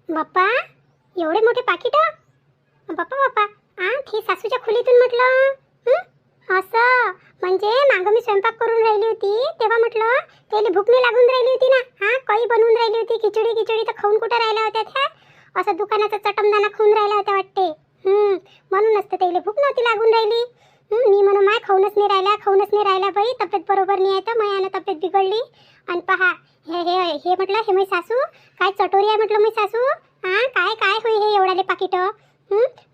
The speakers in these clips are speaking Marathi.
बाप्पा एवढे मोठे पाकिट बाप्पा बाप्पा ते सासूच्या खोलीतून म्हटलं असं म्हणजे मागं मी स्वयंपाक करून राहिली होती तेव्हा म्हटलं त्याला भूक नाही लागून राहिली होती ना काही बनवून राहिली होती खिचडी खिचडी तर खाऊन कुठं राहिल्या होत्या त्या असं दुकानाचा चटमदाना खाऊन राहिल्या होत्या वाटते म्हणूनच तर त्याला भूक नव्हती लागून राहिली मी म्हणून माय खाऊनच नाही राहिल्या बाई तब्येत बरोबर नाही आहे तर मायानं तब्येत बिघडली आणि पहा हे हे हे म्हटलं हे मी सासू काय चटोरी आहे म्हटलं मी सासू काय काय होई हे एवढाले पाकिट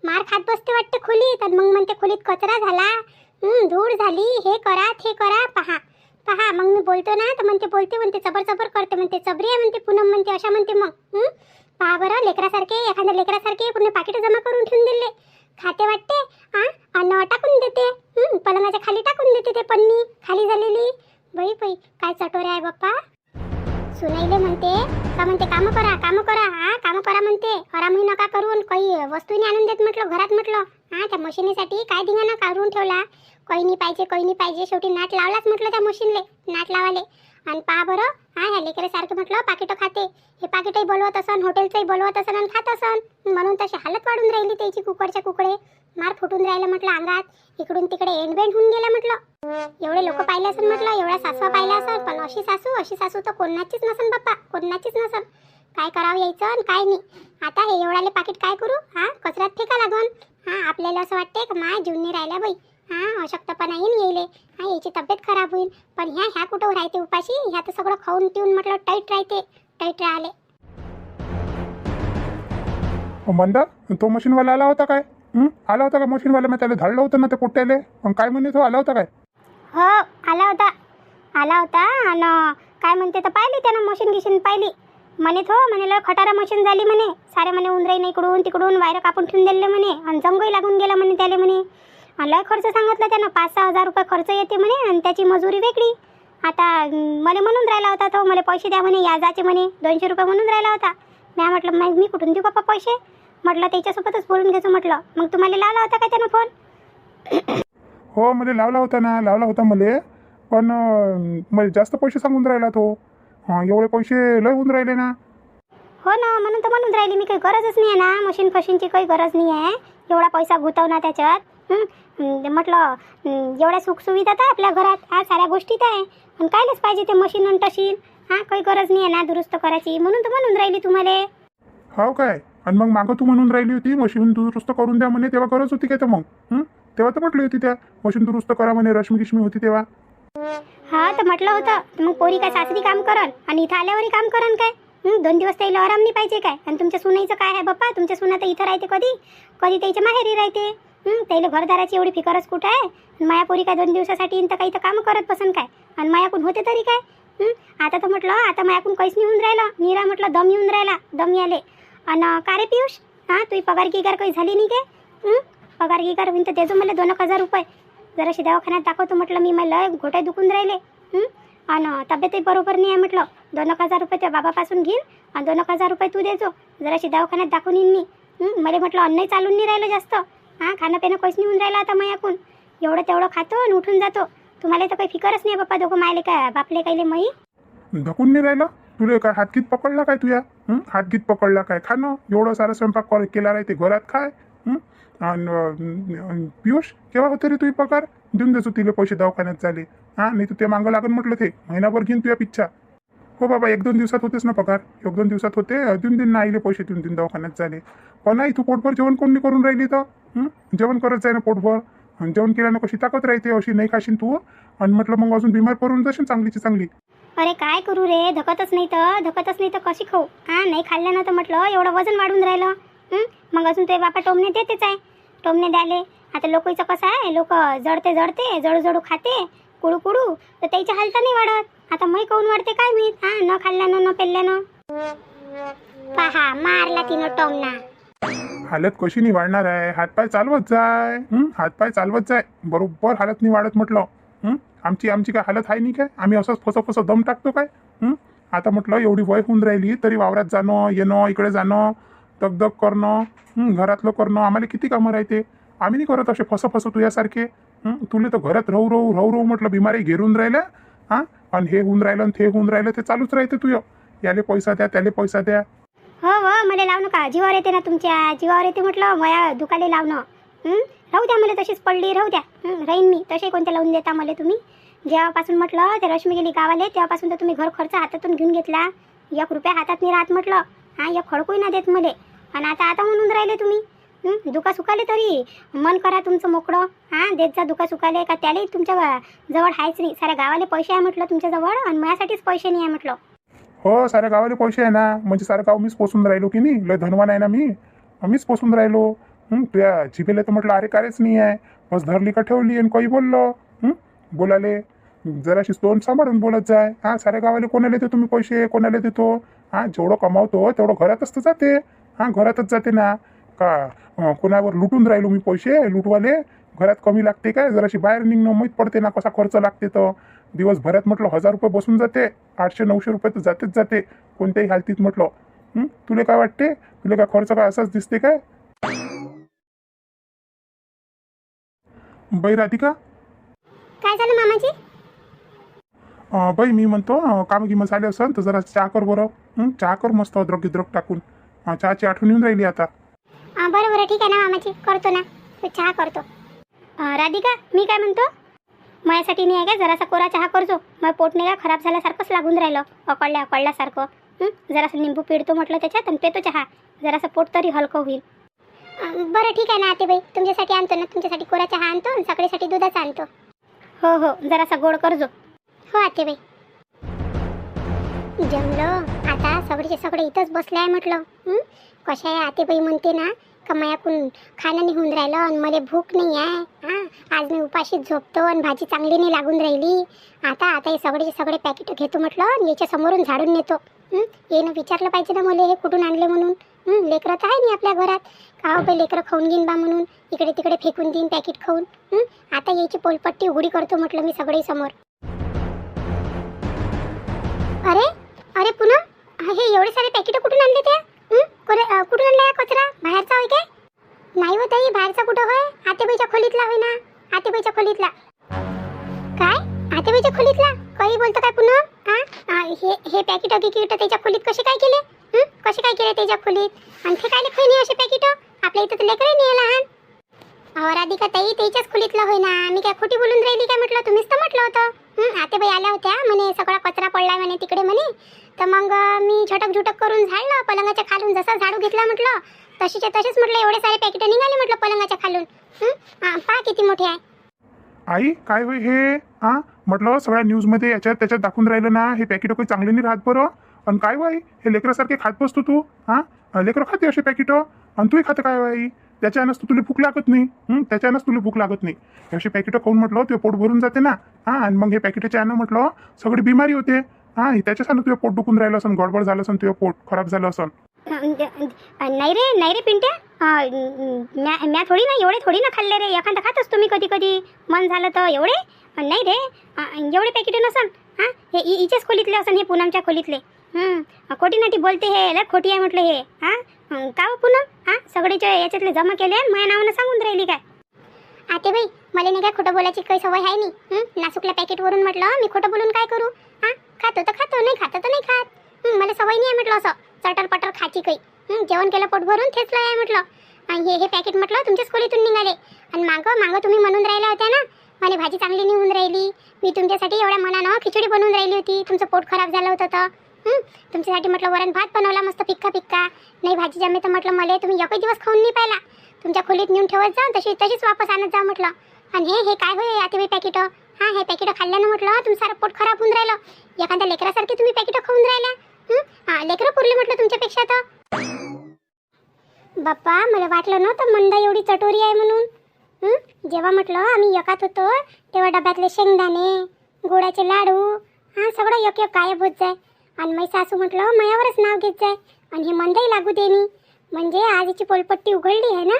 मार खात बसते वाटते खोलीत आणि मग म्हणते खोलीत कचरा झाला धूळ झाली हे करा ते करा पहा पहा मग मी बोलतो ना तर म्हणते चबर चबर करते म्हणते चबरी आहे म्हणते पूनम म्हणते अशा म्हणते मग पहा बरं लेकरासारखे एखाद्या लेकरासारखे पूर्ण पाकिट जमा करून ठेवून दिले खाते वाटते अन्न टाकून देते पलंगाच्या खाली टाकून देते ते पन्नी खाली झालेली बाई बाई काय चटोरे आहे बाप्पा सुनाईले म्हणते का म्हणते काम करा म्हणते आरामही नका करून काही वस्तूने आणून देत म्हटलं घरात म्हटलं त्या मशिनीसाठी काय धिंगाणा काढून ठेवला काही नाही पाहिजे शेवटी नाट लावलाच म्हटलं त्या मशीनले नाट लावाले आणि पहा बरं ह्या लेकरासारखं म्हटलं पाकिटं खाते हे पाकिटही बोलवत असन हॉटेलचंही बोलवत असन आणि खात असन म्हणून तशी हालत वाढून राहिली त्याची कुकडच्या कुकडे मार फुटून राहिलं म्हटलं अंगात इकडून तिकडे एंडबेंड होऊन गेलं म्हटलं एवढे लोक पाहिले असन म्हटलं एवढ्या सासवा पाहिल्या असन पण अशी सासू तर कोणाचीच नसन बाप्पा कोणाचीच नसन काय करावं यायचं आणि काय नाही आता हे एवढाले पाकिट काय करू कचऱ्यात फेका लागन आपल्याला असं वाटते का माय जीवनी राहिल्या बाई अशक्तपणा येईल याची तब्येत खराब होईल पण ह्या कुठं राहते उपाशी ह्या तर सगळं खाऊन पिऊन म्हटलं टाईट राहिले मंदा तो मशीनवाला आला होता काय आला होता का मशीनवाला मी त्याला धाडलं होतं ना ते पोट्याले काय म्हणे तो आला होता काय हो आला होता आणि काय म्हणते तर पाहिली त्यानं मशीन गिशीन पाहिली म्हणे लय खटारा मशीन झाली म्हणे सारे म्हणे उंदराईने इकडून तिकडून वायर कापून ठेवून दिले म्हणे आणि जंगही लागून गेला म्हणे त्याला म्हणे लय खर्च सांगितलं त्यानं 5-6 हजार रुपये खर्च येते म्हणे आणि त्याची मजुरी वेगळी आता मला म्हणून राहिला होता तो मला पैसे द्या म्हणे याजाचे म्हणे 200 रुपये म्हणून राहिला होता मी म्हटलं मग मी कुठून देऊ बाप्पा पैसे म्हटलं त्याच्यासोबतच बोलून घ्यायचं म्हटलं मग तुम्हाला लावला होता का त्यानं फोन हो मला लावला होता मला पण मला जास्त पैसे सांगून राहिला तो एवढे पैसे लय होऊन राहिले ना हो ना म्हणून राहिली मी काही गरजच नाही आहे ना मशीन फशीनची काही गरज नाही आहे एवढा पैसा गुंतव ना त्याच्यात म्हटलं एवढ्या सुखसुविधा तर आपल्या घरात साऱ्या गोष्टीत आहे पण कायलाच पाहिजे ते मशीन आणि टशीन काही गरज नाही आहे ना दुरुस्त करायची म्हणून राहिली तुम्हाला हो काय आणि मग मागं तू म्हणून राहिली होती मशीन दुरुस्त करून द्या म्हणे तेव्हा गरज होती काय तर मग तेव्हा तर म्हटली होती त्या मशीन दुरुस्त करा म्हणे रश्मी गिश्मी होती तेव्हा तर म्हटलं होतं मग पोरी काय सासरी काम करन आणि इथं आल्यावरही काम करन काय 2 दिवस त्याला आराम नाही पाहिजे काय आणि तुमच्या सुनाईचं काय आहे बाप्पा तुमच्या सुना तर इथं राहते कधी त्याच्या माहेरी राहते त्याला घरदाराची एवढी फिकरच कुठं आहे माया पोरी काय 2 दिवसासाठी तर काही तर कामं करत बसन काय आणि मायाकून होते तरी काय आता तर म्हटलं आता मायाकून काहीच नाही होऊन राहिलं नीरा म्हटलं दम येऊन राहिला दम याले आणि का रे पियुष तुझी पगार गिगार काही झाली नाही काय पगार गिगार होईन तर देजो मला 2,000 रुपये जराशी दवाखान्यात दाखवतो म्हटलं मी मला घोटे दुखून राहिले आणि तब्येतही बरोबर नाही आहे म्हटलं 2,000 रुपये त्या बाबापासून घेईन आणि 2,000 रुपये तू देजो जराशी दवाखान्यात दाखवून येईन मी मला म्हटलं अन्नही चालून नाही राहिलं जास्त खाणं पिणं काहीच नाही होऊन राहिलं आता मायाकून एवढं तेवढं खातो आणि उठून जातो तुम्हाला तर काही फिकरच नाही बाप्पा दोघं मायले काय बापले कायले माई धकून नाही राहिलं तुला काय हातगीत पकडला काय तुया हातगीत पकडला काय खाणं एवढं सारं स्वयंपाक केला राहते घरात काय आणि पियुष केव्हा होते रे तुझी पगार देऊन देतो तिला पैसे दवाखान्यात झाले नाही तू ते मागं लागून म्हटलं ते महिनाभर घेऊन तुझ्या पिच्छा हो बाबा 1-2 दिवसात होतेच ना पगार 1-2 दिवसात होते देऊन ना आईले पैसे देऊन दवाखान्यात झाले पण नाही तू पोटभर जेवण कोण नाही करून राहिली तर जेवण करत जाय ना पोटभर जेवण केल्यानं कशी ताकद राहते अशी नाही खाशील तू आणि म्हटलं मग अजून बिमार पडून जाशील चांगलीची चांगली अरे काय करू रे धकतच नाही तर कशी खाऊ नाही खाल्ल्यानं तर म्हटलं एवढं वजन वाढून राहिलं मग अजून ते बापा टोमणे देतेच आहे टोमणे द्याले आता लोकांचं कसं आहे लोक जडते जडू खाते कुडू तर त्याच्या हालता नाही वाढत आता मै काऊन वाढते काय माहीत न खाल्ल्यानं न पेल्ल्यानं पहा मारला तिनं टोमना हालत कशी नाही वाढणार आहे हातपाय चालवत जाय बरोबर हालत नाही वाढत म्हटलं आमची काय हालत आहे नाही काय आम्ही असंच फसं दम टाकतो काय आता म्हटलं एवढी वय होऊन राहिली तरी वावरात जाणं येणं इकडे जाणं दगदग करणं घरातलं करणं आम्हाला किती कामं राहते आम्ही नाही करत असे फसं तुझ्यासारखे तुला तर घरात राहू म्हटलं बिमारी घेरून राहिल्या आणि हे होऊन राहिलं ते चालूच राहते तुझं याले पैसा द्या त्याले पैसा द्या हो हो मला लावू नका, जीवावर येते ना तुमच्या, जीवावर येते म्हटलं माया दुखाले लावणं. राहू द्या, मला तशीच पडली राहू द्या. राहीन मी तसे कोणते लावून देता मला तुम्ही. जेव्हापासून म्हटलं ते रश्मी गेली गावाले तेव्हापासून तर तुम्ही घर खर्च हातातून घेऊन घेतला. 1 रुपया हातात नाही राहत म्हटलं. हां, एक खडकोही ना देत मले. आणि आता म्हणून राहिले तुम्ही. दुखा सुखाले तरी मन करा तुमचं मोकळं. हां, देत जा दुखा सुखाले का त्यालाही तुमच्या जवळ आहेच नाही. साऱ्या गावाले पैसे आहे म्हटलं तुमच्याजवळ आणि माझ्यासाठीच पैसे नाही आहे म्हटलं. हो, साऱ्या गावाले पैसे आहे ना, म्हणजे सारं गाव मीच पोसून राहिलो की नाही. लय धनवान आहे ना मीच पोसून राहिलो. तुझ्या जिभेला तर म्हटलं अरे कारेच नाही आहे. बस धरली का ठेवली आणि काही बोललो. बोलाले जराशी तोंड सांभाळून बोलत जाय. हां, साऱ्या गावाले कोणाला देतो तुम्ही पैसे, कोणाला देतो. हां, जेवढं कमावतो तेवढं घरातच तर जाते. हां, घरातच जाते ना. का कोणावर लुटून राहिलो मी पैसे लुटवाले. घरात कमी लागते काय, जराशी बाहेर निघणं माहीत पडते ना कसा खर्च लागते. तर दिवसभरात म्हटलं 1000 रुपये बसून जाते. 800-900 रुपये तर जातेच जाते कोणत्याही हालतीत म्हटलं. तुला काय वाटते, तुला काय खर्च काय असाच दिसते काय? बाई राधिका, काय झालं मामाजी? बाई मी म्हणतो काम गिमं झाले असेल तर जरा चहा कर बरं. चहा कर मस्त अद्रक गिद्रक टाकून. चहाची आठवण येऊन राहिली आता. बरं बरं ठीक आहे ना मामाजी, करतो ना, चहा करतो. राधिका मी काय म्हणतो, माझ्यासाठी नाही आहे का जरासा कोरा चहा करजो. मग पोट नाही का खराब झाल्यासारखंच लागून राहिलं, अकळल्यासारखं. जरासं लिंबू पिळतो म्हटलं त्याच्यात आणि पेतो चहा, जरासं पोट तरी हलकं होईल. बरं ठीक आहे ना आतेबाई, तुमच्यासाठी आणतो ना, तुमच्यासाठी कोरा चहा आणतो आणि सकाळीसाठी दुधाचा आणतो. हो हो, जरासा गोड करजो. हो आतेबाई. जमलो आता, सगळेचे सगळे इथंच बसले आहे म्हटलं. कशा आहे आतेबाई म्हणते ना का मायाकून खाणं निघून राहिलं आणि मला भूक नाही आहे. हां, आज मी उपाशीच झोपतो आणि भाजी चांगली नाही लागून राहिली. आता हे सगळेचे सगळे पॅकेट घेतो म्हटलं आणि याच्या समोरून झाडून नेतो. येणं विचारलं पाहिजे ना मला हे कुठून आणले म्हणून. लेकरं तर आहे नाही आपल्या घरात, का हो बाई लेकरं खाऊन घेईन बा म्हणून इकडे तिकडे फेकून देईन पॅकेट खाऊन. आता याची पोलपट्टी उघडी करतो म्हटलं मी सगळे समोर. अरे अरे पुन्हा हे एवढे सारे पॅकेट कुठून आणले ते? कुठून आणला कचरा? बाहेरचा होय काय? नाही होत आहे, बाहेरचा कुठं होय? आतेबाईच्या खोलीतला होय ना, आतेबाईच्या खोलीतला. काय आतेबाईच्या खोलीतला? काही बोलतो काय पुन्हा? हे पॅकेट त्याच्या खोलीत कसे काय केले? कसे काय केले त्याच्या खोलीत? आणि ते काय लेखय नाही असे पॅकेट? आपल्या इथं तर लेकरही नाही लहान. अहो राधिका ताई, त्याच्याच खोलीतला होय ना. मी काय खोटी बोलून राहिली काय म्हटलं? तुम्हीच तर म्हटलं होतं. आतेबाई आल्या होत्या म्हणे सगळा कचरा पडलाय म्हणे तिकडे म्हणे. तर मग मी झटक करून झाडलं पलंगाच्या खालून. जसा झाडू घेतला म्हटलं तशीच्या तसेच म्हटलं एवढे सारे पॅकेट निघाले म्हटलं पलंगाच्या खालून. पहा किती मोठे आहे. आई काय होय हे? म्हटलं सगळ्या न्यूजमध्ये याच्यात त्याच्यात दाखवून राहिलं ना, हे पॅकेट काही चांगले नाही राहत बरं. आणि काय बाई हे लेकरासारखे खात बसतो तू? लेकरं खाते असे पॅकेट आणि तूही खातं काय बाई? त्याच्यानंच तुला भूक लागत नाही. त्याच्यानंच तुला भूक लागत नाही. अशी पॅकेट खाऊन म्हटलं ते पोट भरून जाते ना. आणि मग हे पॅकेटच्या यानं म्हटलं सगळी बिमारी होते. त्याच्यासाठी तुझं पोट दुखून राहिलं असं, गडबड झालं असं, तुझं पोट खराब झालं असं. नाही रे पिंट्या, म्या थोडी ना एवढे थोडी ना खाल्ले रे. एखादा खातोस तुम्ही कधी कधी मन झालं तर. एवढे नाही रे, एवढे पॅकेट नसन. हे इचेच खोलीतले असन, हे पूनमच्या खोलीतले. खोटी नाटी बोलते, हे लय खोटी आहे म्हटलं हे. का हो पूनम, सगळेच्या याच्यातले जमा केले माझ्या नावानं सांगून राहिली काय? आतेबाई मला नाही काय खोटं बोलायची काही सवय आहे नाही. नासूकल्या पॅकेटवरून म्हटलं मी खोटं बोलून काय करू? खातो तर खातो, नाही खातो तर नाही खात. मला सवय नाही आहे म्हटलं असं चटर पटर खाची काही. जेवण केलं पोट भरून ठेचलं आहे म्हटलं. आणि हे पॅकेट म्हटलं तुमच्याच खोलीतून निघाले. आणि मागं तुम्ही म्हणून राहिल्या होत्या ना मला भाजी चांगली निघून राहिली. मी तुमच्यासाठी एवढ्या मनानं खिचडी बनवून राहिली होती. तुमचं पोट खराब झालं होतं तर तुमच्यासाठी म्हटलं वरण भात बनवला मस्त फिक्का. नाही भाजी जमे तर म्हटलं मला तुम्ही एकही दिवस खाऊन नाही पाहिला. तुमच्या खोलीत नेऊन ठेवत जा, तशीच वापस आणत जा म्हटलं. आणि हे काय होय आतेबाई पॅकेट? हे पॅकेट खाल्ल्यानं म्हटलं तुमचं सारं पोट खराब होऊन राहिलं. एखाद्या लेकरासारखे तुम्ही पॅकेट खाऊन राहिल्या. लेकरं पुरले म्हटलं तुमच्यापेक्षा तर. बाप्पा मला वाटलं नव्हतं मंदा एवढी चटोरी आहे म्हणून. जेव्हा म्हटलं आम्ही एकात होतो तेव्हा डब्यातले शेंगदाणे, गोडाचे लाडू सगळं एक गायब होत जाय. आणि माझी सासू म्हटलं मायावरच नाव घेत जाय आणि हे मंदाही लागू देणी. म्हणजे आज हिची पोलपट्टी उघडली आहे ना.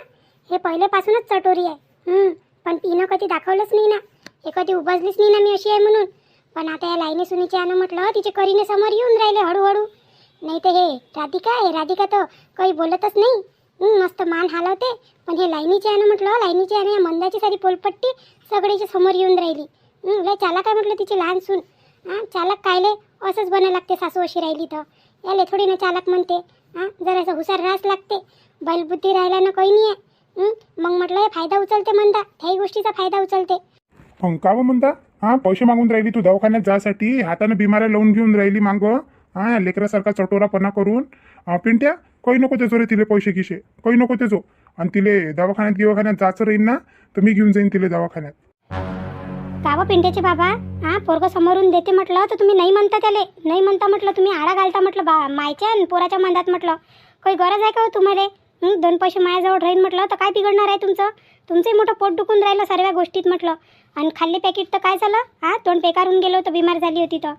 हे पहिल्यापासूनच चटोरी आहे. पण तिनं कधी दाखवलंच नाही ना, हे कधी उभाजलीच नाही ना मी अशी आहे म्हणून. पण आता या लाईनी सुनीच्या यानं म्हटलं तिचे करीने समोर येऊन राहिले हळूहळू. नाही तर हे राधिका तर काही बोलतच नाही. मस्त मान हालवते. पण हे लाईनीच्या यानं म्हटलं लाईनीच्या यानं या मंदाची सारी पोलपट्टी सगळ्याच्या समोर येऊन राहिली. लय चालाक आहे म्हटलं तिची लहान सून. चालाक कायले असंच बनायला लागते सासू अशी राहिली तर. याले थोडी ना चालाक म्हणते. हां जरासं हुशार राहावंच लागते. बलबुद्धी राहिल्यानं काही नाही आहे. मग म्हटलं हे फायदा उचलते म्हणता, त्याही गोष्टीचा फायदा उचलते. मग का म्हणता? हा, पैसे मागून राहिली तू दवाखान्यात जासाठी, हातानं बिमाऱ्या लावून घेऊन राहिली मांग. हा, लेकरासारखा चटोरापणा करून. पिंट्या, काही नको त्याचो रे तिले पैसे गिशे, काही नको त्याचो. आणि तिले दवाखान्यात जायचं राहील ना, तर मी घेऊन जाईन तिले दवाखान्यात. का व पिंट्याचे बाबा, हां पोरगं समोरून देते म्हटलं तर तुम्ही नाही म्हणता त्याले, नाही म्हणता म्हटलं, तुम्ही आळा घालता म्हटलं मायच्या आणि पोराच्या मंदात म्हटलं. काही गरज आहे का हो तुम्हाला? 2 पैसे माझ्याजवळ राहील म्हटलं तर काय बिघडणार आहे तुमचं? तुमचंही मोठं पोट दुखून राहिलं सर्व गोष्टीत म्हटलं. आणि खाल्ले पॅकेट तर काय झालं? हां, तोंड पेकारून गेलो होतं, बिमार झाली होती तर.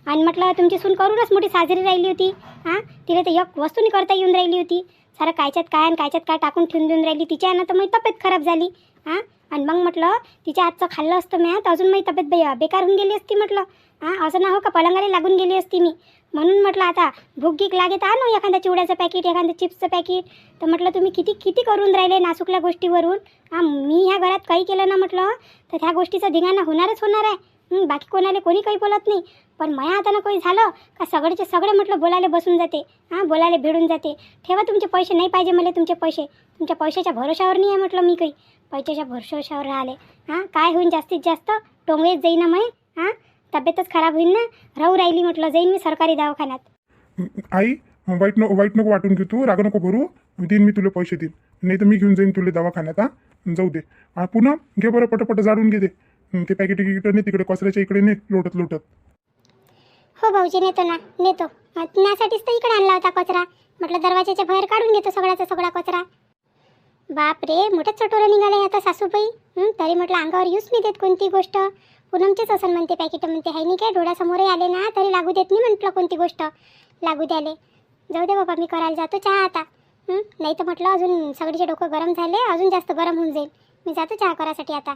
आणि म्हटलं तुमची सून करूनच मोठी साजरी राहिली होती. हां, तिला तर एक वस्तूनी करता येऊन राहिली होती. सारं कायच्यात काय आणि कायच्यात काय टाकून ठेवून देऊन राहिली. तिच्यानं तर माझी तब्येत खराब झाली. हां, आणि मग म्हटलं तिच्या हातचं खाल्लं असतं मी तर अजून माझी तब्येत बेकार होऊन गेली असती म्हटलं. हां, असं ना हो का पलंगाला लागून गेली असती मी. म्हणून म्हटलं आता भूक गीक लागे तर आणू एखाद्या चिवड्याचं पॅकेट, एखादं चिप्सचं पॅकेट. तर म्हटलं तुम्ही किती किती करून राहिले नासूकल्या गोष्टीवरून. हां, मी ह्या घरात काही केलं ना म्हटलं तर ह्या गोष्टीचा धिंगाणा होणारच होणार आहे. बाकी कोणाला कोणी काही बोलत नाही, पण माझ्या हातानं काही झालं का सगळेचे सगळे म्हटलं बोलायला बसून जाते. हां, बोलायला भिडून जाते. ठेवा तुमचे पैसे, नाही पाहिजे मला तुमचे पैसे. तुमच्या पैशाच्या भरोशावर नाही आहे म्हटलं मी काही. पैशाच्या भरोशावर राहिले. हां, काय होईन जास्तीत जास्त टोंगळीत जाईन ना मग. हां, तब्येतच खराब होईल ना. राहू राहिली म्हटलं, जाईन मी सरकारी दवाखान्यात. आई, वाईट नको वाटून घे तू, राग नको करू. देईन मी तुला पैसे देईन, नाही तर मी घेऊन जाईन तुला दवाखान्यात. हा, जाऊ दे. पुन्हा घे बरं, पटपट जाडून घे दे ते पॅकेट नाही तिकडे कचऱ्याच्या इकडे ने लोटत. हो भाऊजी, नेतो ना, नेतो. त्यासाठीच तर इकडे आणला होता कचरा. म्हटलं दरवाजाच्या बाहेर काढून घेतो सगळ्याचा सगळा कचरा. बाप रे, मोठ्याच चटोरं निघाले आता सासूबाई. तरी म्हटलं अंगावर यूज नाही देत कोणती गोष्ट. पूनमचेच असं म्हणते पॅकेट म्हणते, हाय नाही काय डोळ्यासमोरही आले ना तरी लागू देत नाही म्हटलं कोणती गोष्ट लागू द्याले. जाऊ दे बाबा, मी करायला जातो चहा आता. नाही तर म्हटलं अजून सगळीचे डोकं गरम झाले, अजून जास्त गरम होऊन जाईल. मी जातो चहा करायसाठी आता.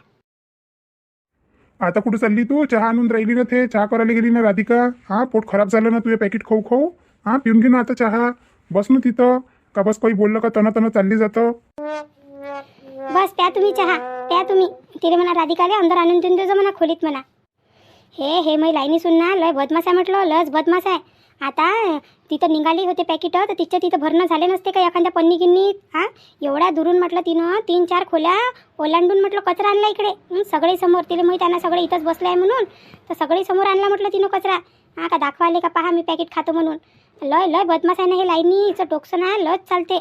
आता कुठं चालली तू? चहा आणून राहिली ना, ते चहा करायला गेली ना राधिका. हा, पोट खराब झालं ना तुझे पॅकेट खाऊ. हा, पिऊन घे ना आता चहा. बस ना तिथं. का बस काही बोललं का तन चालली जातं. बस प्या तुम्ही चहा, प्या तुम्ही. तिने म्हणा राधिकाले अंदर आणून देऊन देजो म्हणा खोलीत म्हणा. हे मै लाईनी सुन ना, लय बदमाश आहे म्हटलं, लयच बदमाश आहे. आता तिथं निघाली होते पॅकेट तर तिथं भरणं झाले नसते का एखाद्या पन्नी गिन्नीत. हां, एवढ्या दुरून म्हटलं तिनं 3-4 खोल्या ओलांडून म्हटलं कचरा आणला इकडे. सगळे समोर तिला माहीत आहे ना सगळे इथंच बसले आहे म्हणून, तर सगळे समोर आणला म्हटलं तिनं कचरा. हां, का दाखवाले का पहा मी पॅकेट खातो म्हणून. लय बदमाश आहे ना हे लाईनी. हिचं डोकसं ना लयच चालते,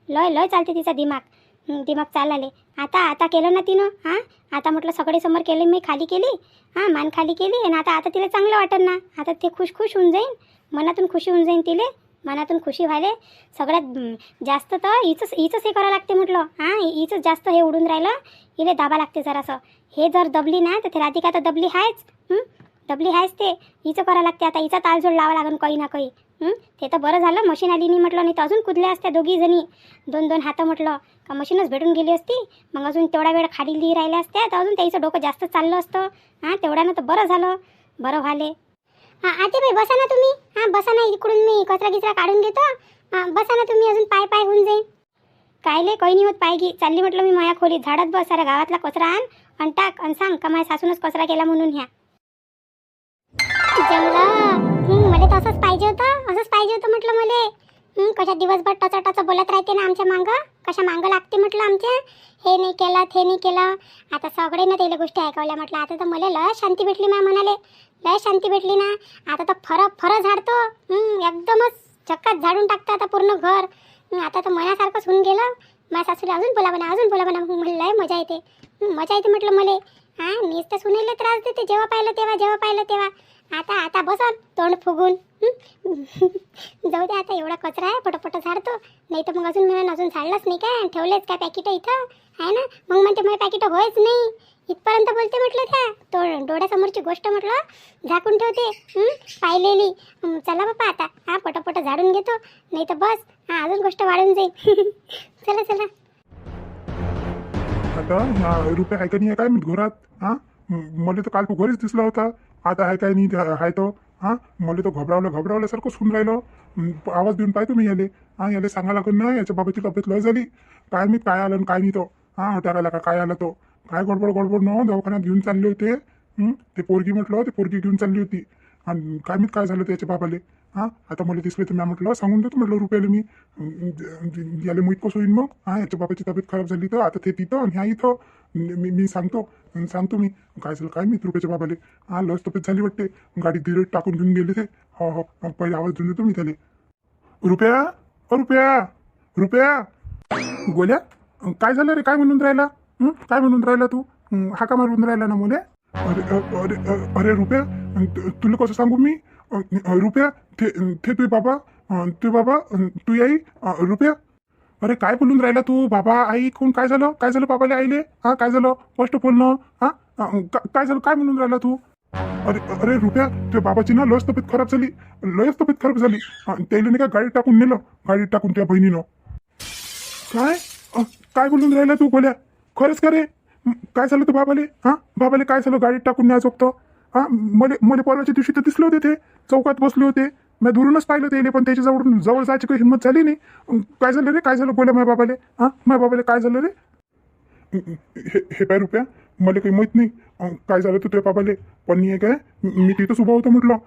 लय चालते तिचा दिमाग चालले. आता केलं ना तिनं. हां, आता म्हटलं सगळे समोर केले, मी खाली केली. हां, मान खाली केली आणि आता तिला चांगलं वाटेल ना. आता ते खुश होऊन जाईन, मनातून खुशी होऊन जाईन तिले. मनातून खुशी व्हायले. सगळ्यात जास्त तर हिचंच हे करावं लागते म्हटलं. हां, हिचंच जास्त हे उडून राहिलं, हिला दाबा लागते जरासं. हे जर दबली ना तर ते राधिका तर दबली आहेच ते. हिचं करावं लागते आता. हिचा तालजोड लावा लागेल काही ना काही. ते तर बरं झालं मशीन आली नाही म्हटलं, नाही तर अजून कुदल्या असत्या दोघी जणी. 2-2 हातं म्हटलं का मशीनच भेटून गेली असती. मग अजून तेवढा वेळ खाली राहिल्या असत्या तर अजून त्याचं डोकं जास्त चाललं असतं. हां, तेवढ्यानं तर बरं झालं, बरं व्हाले. हां आतेबाई बसा ना तुम्ही. हां, बसा ना, इकडून मी कचरा काढून घेतो. हां, बसा ना तुम्ही, अजून पाय होऊन जाईल. कायले काही नाही होत पाय घे. चालली म्हटलं मी माया खोलीत झाडत बस, साऱ्या गावातला कचरा आण टाक आणि सांग का माझ्या सासूनच कचरा केला म्हणून. ह्या जमलं. मला तर असंच पाहिजे होतं म्हटलं मला. कशा दिवसभर टचा बोलत राहते ना आमच्या मागं, कशा मागं लागते म्हटलं आमच्या. हे नाही केलं. आता सगळे ना त्याला गोष्टी ऐकवल्या म्हटलं. आता तर मला लय शांती भेटली, माझ्या मनाले लय शांती भेटली ना. आता तर फरं झाडतो. एकदमच चक्कात झाडून टाकतं आता पूर्ण घर. आता तर मनासारखंच होऊन गेलं. माझ्या सासूला अजून बोला म्हणा. मला लय मजा येते म्हटलं मला. हां, मीच तर सुनेला त्रास देते जेव्हा पाहिलं तेव्हा. आता बसा तोंड फुगून. जाऊ दे आता, एवढा कचरा आहे पटपट झाडतो. नाही तर मग अजून झाडलंच नाही काय, ठेवलेच काय पॅकेट इथं आहे ना. मग म्हणते माझे पॅकेट होयच नाही, इथपर्यंत बोलते म्हटलं. त्या डोळ्यासमोरची गोष्ट म्हटलं झाकून ठेवते पाहिलेली. चला बापा आता. हां, पटपट झाडून घेतो, नाही तर बस हां अजून गोष्ट वाढून जाईल. चला. आता रुपये आहे का नाही आहे काय मी घरात. हां, मला तर काल तू घरीच दिसला होता. आता आहे काय नाही आहे तो. हां, मला तो घबरावल्यासारखं सुन राहिलो. आवाज देऊन पाहतो मी याले सांगा लागेल ना याच्या बाबाची तब्येत लय झाली. काय मी काय आलं काय नाही तो. हां, टाकायला काय आला तो. काय गडबड न दवाखान्यात घेऊन चालले होते. ते पोरगी घेऊन चालली होती. आणि काय माहित काय झालं त्याच्या बाबाले. हां आता मला दिसले तर मी म्हटलं सांगून देतो म्हटलं रुपयाला मी याला माहीत कसं होईन मग. हां याच्या बाबाची तब्येत खराब झाली तर आता ते तिथं आणि ह्या इथं. मी सांगतो मी काय झालं काय माहित रुपयाच्या बाबाले. हां लस तब्येत झाली वाटते, गाडी धीरे टाकून घेऊन गेले ते. हो हो पहिले आवाज देऊन देतो मी त्याला. रुपया रुपया रुपया गोल्या काय झालं रे, काय म्हणून राहिला? काय म्हणून राहिला तू? हाका मारून राहिला ना मुले. अरे रुपया तुला कसं सांगू मी. रुपया ते तुझे बाबा तू आई रुपया. अरे काय बोलून राहिला तू? बाबा आई कोण? काय झालं बाबाले आईले? हा काय झालं स्पष्ट बोलणं. हा काय झालं काय म्हणून राहिला तू? अरे रुपया तुझ्या बाबाची ना लस तब्येत खराब झाली. त्याला नाही का गाडी टाकून नेलं, गाडी टाकून त्या बहिणीनं. काय बोलून राहिला तू गोल्या? खरंच का रे? काय झालं तू बाबाले? हा बाबाले काय झालं गाडीत टाकून न्यायचं होतं? हा मला परवाच्या दिवशी तर दिसले होते, ते चौकात बसले होते. मी दुरूनच पाहिलं त्याला, पण त्याच्या जवळ जायची काही हिंमत झाली नाही. काय झालं रे, काय झालं गोल्या माझ्या बाबाले? हा माझ्या बाबाले काय झालं रे? हे काय रुपया मला काही माहीत नाही काय झालं तुझ्या बाबाले. पण नाही काय मी तिथंच उभा होतो म्हटलं.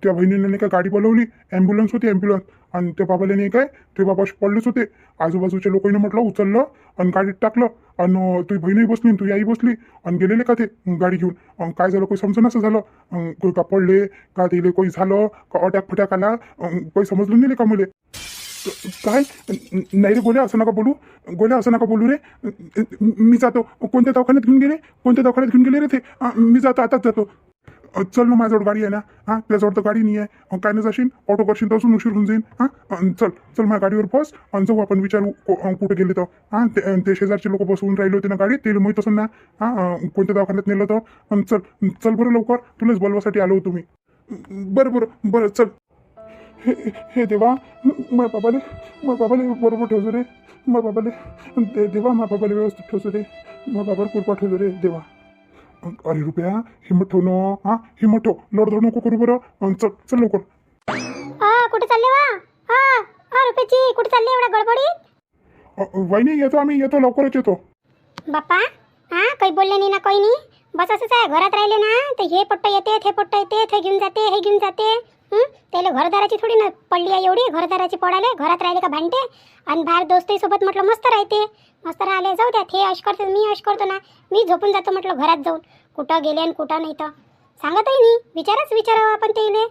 त्या बहिणीने नाही का गाडी बोलवली, ॲम्ब्युलन्स होती ॲम्ब्युलन्स. आणि त्या बाबाला नाही काय ते बाबा पडलेच होते. आजूबाजूच्या लोकांनी म्हटलं उचललं आणि गाडीत टाकलं. आणि तुझी बहिणही बसली, तुझी आई बसली आणि गेलेले का ते गाडी घेऊन. काय झालं काही समजून असं झालं. कोणी का पडले का तिले काही झालं का अटॅक फटॅक आला काही समजलं नाही का मुले. काय नाही रे गोल्या असं नका बोलू रे. मी जातो. कोणत्या दवाखान्यात घेऊन गेले रे ते? मी जातो आताच जातो. चल ना माझ्याजवळ गाडी आहे ना. हां त्याजवळ तर गाडी नाही आहे. काय नाही जाशील ऑटो करशील तर अजून उशीर होऊन जाईल. हां चल माझ्या गाडीवर बस आणि जाऊ आपण विचारू कुठे गेले तर. हां ते शेजारचे लोक बसवून राहिले होते ना गाडी, ते माहीत असेल ना. हां कोणत्या दवाखान्यात नेलं तर. चल बरं लवकर, तुलाच बोलवासाठी आलो होतो मी. बरं चल. हे देवा माझ्या बाबाले बरोबर ठेवतो रे. माझ्या बाबाले देवा माझ्या बाबाले व्यवस्थित ठेवतो रे. माझ्या बाबाला कृपा ठेवतो रे देवा. अरे रुपया हिम्मत ठेव ना. हा हिम्मत ठेव, लढधड नको करू बरं. चल लवकर. कुठे चालले वा? रुपयाची कुठे चालले एवढ्या गडबडीत? वहिनी येतो लवकरच येतो. बाप्पा काही बोलले नाही ना, काही नाही. बस असंच आहे, घरात राहिले ना तर हे पट्ट येते ते घेऊन जाते. त्याला घरदाराची थोडी ना पडली आहे एवढी. घरदाराची पडाले, घरात राहिले का भांडते. आणि बाहेर दोस्तही सोबत म्हटलं मस्त राहिले. जाऊ द्या, ते अश करते मी अश करतो ना. मी झोपून जातो म्हटलं घरात जाऊन. कुठं गेले आणि कुठं नाही तर सांगतही नाही. विचारावं आपण त्याला.